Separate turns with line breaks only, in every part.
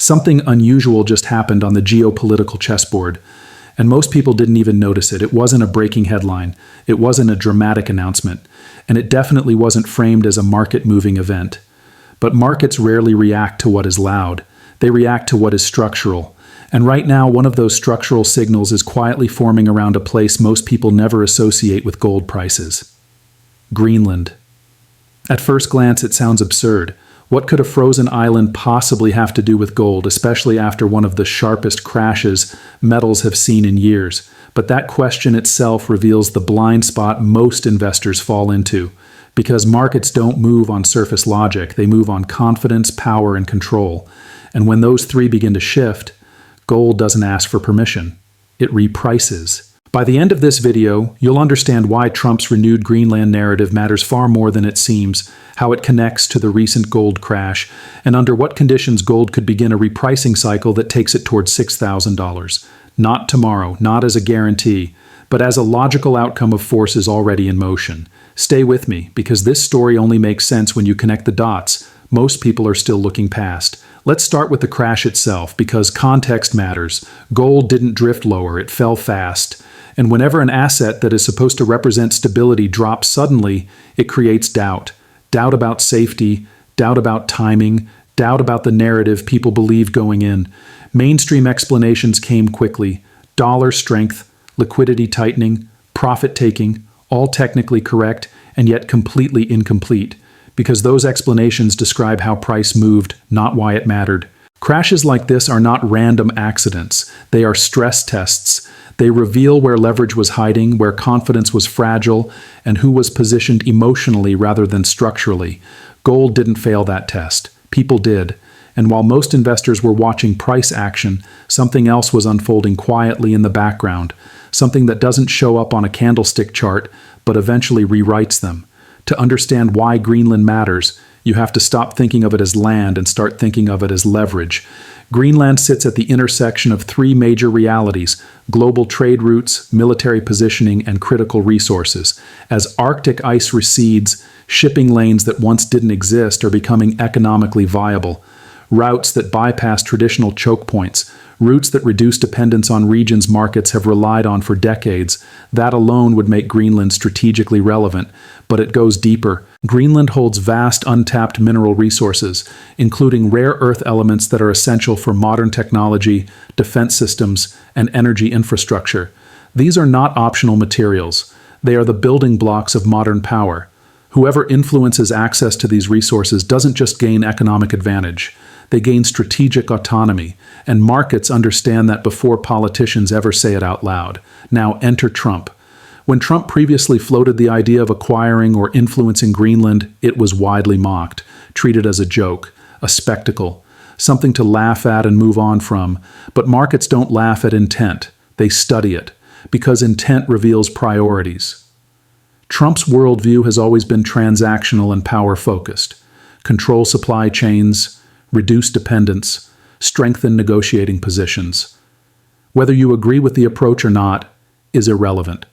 Something unusual just happened on the geopolitical chessboard, and most people didn't even notice it. It wasn't a breaking headline, it wasn't a dramatic announcement, and it definitely wasn't framed as a market-moving event. But markets rarely react to what is loud. They react to what is structural. And right now, one of those structural signals is quietly forming around a place most people never associate with gold prices: Greenland. At first glance, it sounds absurd. What could a frozen island possibly have to do with gold, especially after one of the sharpest crashes metals have seen in years? But that question itself reveals the blind spot most investors fall into. Because markets don't move on surface logic, they move on confidence, power, and control. And when those three begin to shift, gold doesn't ask for permission. It reprices. By the end of this video, you'll understand why Trump's renewed Greenland narrative matters far more than it seems, how it connects to the recent gold crash, and under what conditions gold could begin a repricing cycle that takes it towards $6,000. Not tomorrow, not as a guarantee, but as a logical outcome of forces already in motion. Stay with me, because this story only makes sense when you connect the dots. Most people are still looking past. Let's start with the crash itself, because context matters. Gold didn't drift lower, it fell fast. And whenever an asset that is supposed to represent stability drops suddenly, it creates doubt. Doubt about safety, doubt about timing, doubt about the narrative people believed going in. Mainstream explanations came quickly: dollar strength, liquidity tightening, profit taking, all technically correct and yet completely incomplete, because those explanations describe how price moved, not why it mattered. Crashes like this are not random accidents. They are stress tests. They reveal where leverage was hiding, where confidence was fragile, and who was positioned emotionally rather than structurally. Gold didn't fail that test. People did. And while most investors were watching price action, something else was unfolding quietly in the background, something that doesn't show up on a candlestick chart, but eventually rewrites them. To understand why Greenland matters, you have to stop thinking of it as land and start thinking of it as leverage. Greenland sits at the intersection of three major realities: global trade routes, military positioning, and critical resources. As Arctic ice recedes, shipping lanes that once didn't exist are becoming economically viable. Routes that bypass traditional choke points, routes that reduce dependence on regions markets have relied on for decades. That alone would make Greenland strategically relevant, but it goes deeper. Greenland holds vast untapped mineral resources, including rare earth elements that are essential for modern technology, defense systems, and energy infrastructure. These are not optional materials. They are the building blocks of modern power. Whoever influences access to these resources doesn't just gain economic advantage. They gain strategic autonomy, and markets understand that before politicians ever say it out loud. Now enter Trump. When Trump previously floated the idea of acquiring or influencing Greenland, it was widely mocked, treated as a joke, a spectacle, something to laugh at and move on from. But markets don't laugh at intent. They study it, because intent reveals priorities. Trump's worldview has always been transactional and power-focused. Control supply chains, reduce dependence, strengthen negotiating positions. Whether you agree with the approach or not is irrelevant.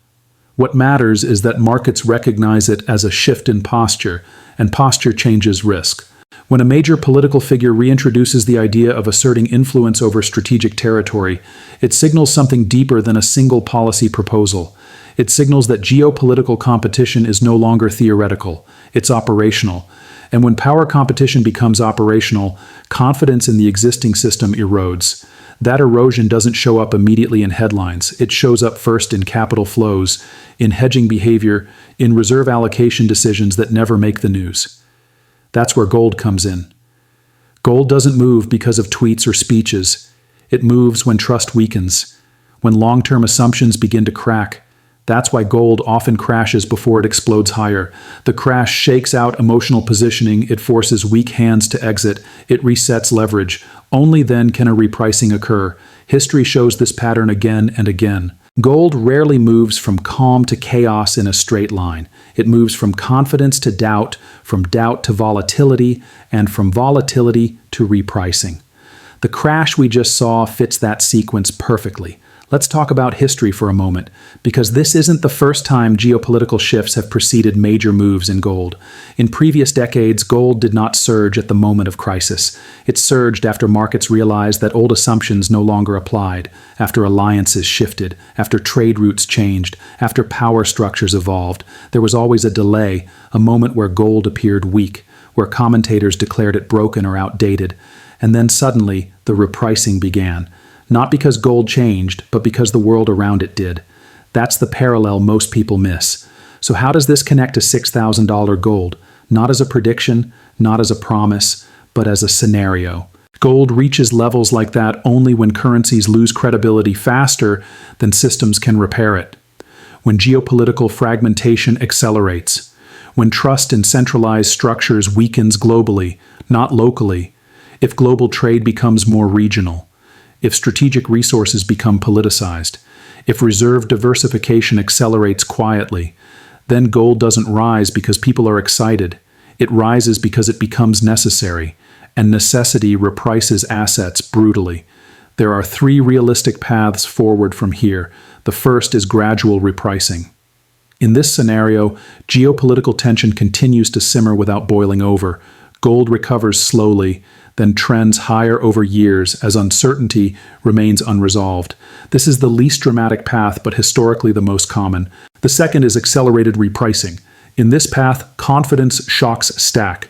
What matters is that markets recognize it as a shift in posture, and posture changes risk. When a major political figure reintroduces the idea of asserting influence over strategic territory, it signals something deeper than a single policy proposal. It signals that geopolitical competition is no longer theoretical, it's operational. And when power competition becomes operational, confidence in the existing system erodes. That erosion doesn't show up immediately in headlines. It shows up first in capital flows, in hedging behavior, in reserve allocation decisions that never make the news. That's where gold comes in. Gold doesn't move because of tweets or speeches. It moves when trust weakens, when long-term assumptions begin to crack. That's why gold often crashes before it explodes higher. The crash shakes out emotional positioning, it forces weak hands to exit, it resets leverage. Only then can a repricing occur. History shows this pattern again and again. Gold rarely moves from calm to chaos in a straight line. It moves from confidence to doubt, from doubt to volatility, and from volatility to repricing. The crash we just saw fits that sequence perfectly. Let's talk about history for a moment, because this isn't the first time geopolitical shifts have preceded major moves in gold. In previous decades, gold did not surge at the moment of crisis. It surged after markets realized that old assumptions no longer applied, after alliances shifted, after trade routes changed, after power structures evolved. There was always a delay, a moment where gold appeared weak, where commentators declared it broken or outdated. And then suddenly, the repricing began. Not because gold changed, but because the world around it did. That's the parallel most people miss. So how does this connect to $6,000 gold? Not as a prediction, not as a promise, but as a scenario. Gold reaches levels like that only when currencies lose credibility faster than systems can repair it. When geopolitical fragmentation accelerates. When trust in centralized structures weakens globally, not locally. If global trade becomes more regional. If strategic resources become politicized, if reserve diversification accelerates quietly, then gold doesn't rise because people are excited. It rises because it becomes necessary, and necessity reprices assets brutally. There are three realistic paths forward from here. The first is gradual repricing. In this scenario, geopolitical tension continues to simmer without boiling over. Gold recovers slowly, then trends higher over years as uncertainty remains unresolved. This is the least dramatic path, but historically the most common. The second is accelerated repricing. In this path, confidence shocks stack.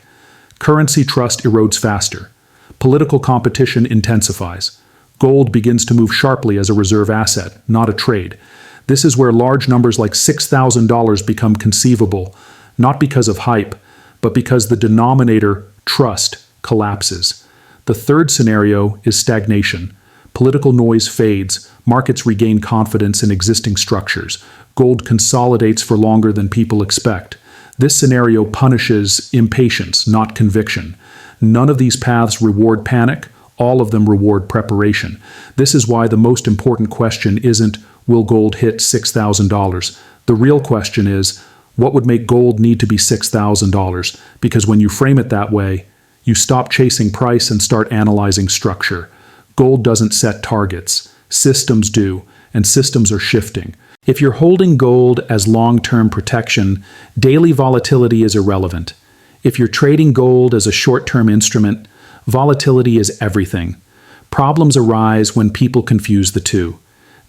Currency trust erodes faster. Political competition intensifies. Gold begins to move sharply as a reserve asset, not a trade. This is where large numbers like $6,000 become conceivable, not because of hype, but because the denominator, trust, collapses. The third scenario is stagnation. Political noise fades, markets regain confidence in existing structures. Gold consolidates for longer than people expect. This scenario punishes impatience, not conviction. None of these paths reward panic, all of them reward preparation. This is why the most important question isn't, will gold hit $6,000? The real question is, what would make gold need to be $6,000? Because when you frame it that way, you stop chasing price and start analyzing structure. Gold doesn't set targets. Systems do, and systems are shifting. If you're holding gold as long-term protection, daily volatility is irrelevant. If you're trading gold as a short-term instrument, volatility is everything. Problems arise when people confuse the two.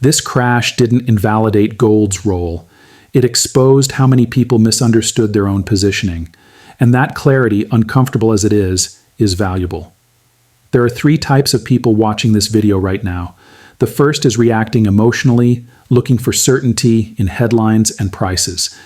This crash didn't invalidate gold's role. It exposed how many people misunderstood their own positioning. And that clarity, uncomfortable as it is valuable. There are three types of people watching this video right now. The first is reacting emotionally, looking for certainty in headlines and prices.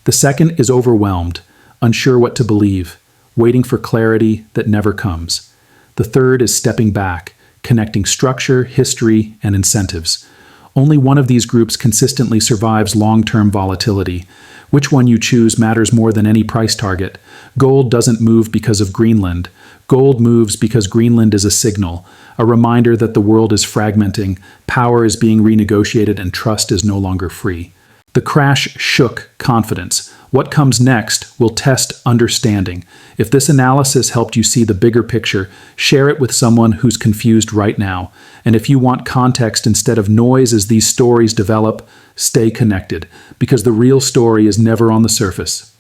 The second is overwhelmed, unsure what to believe, waiting for clarity that never comes. The third is stepping back, connecting structure, history, and incentives. Only one of these groups consistently survives long-term volatility. Which one you choose matters more than any price target. Gold doesn't move because of Greenland. Gold moves because Greenland is a signal, a reminder that the world is fragmenting, power is being renegotiated, and trust is no longer free. The crash shook confidence. What comes next will test understanding. If this analysis helped you see the bigger picture, share it with someone who's confused right now. And if you want context instead of noise as these stories develop, stay connected, because the real story is never on the surface.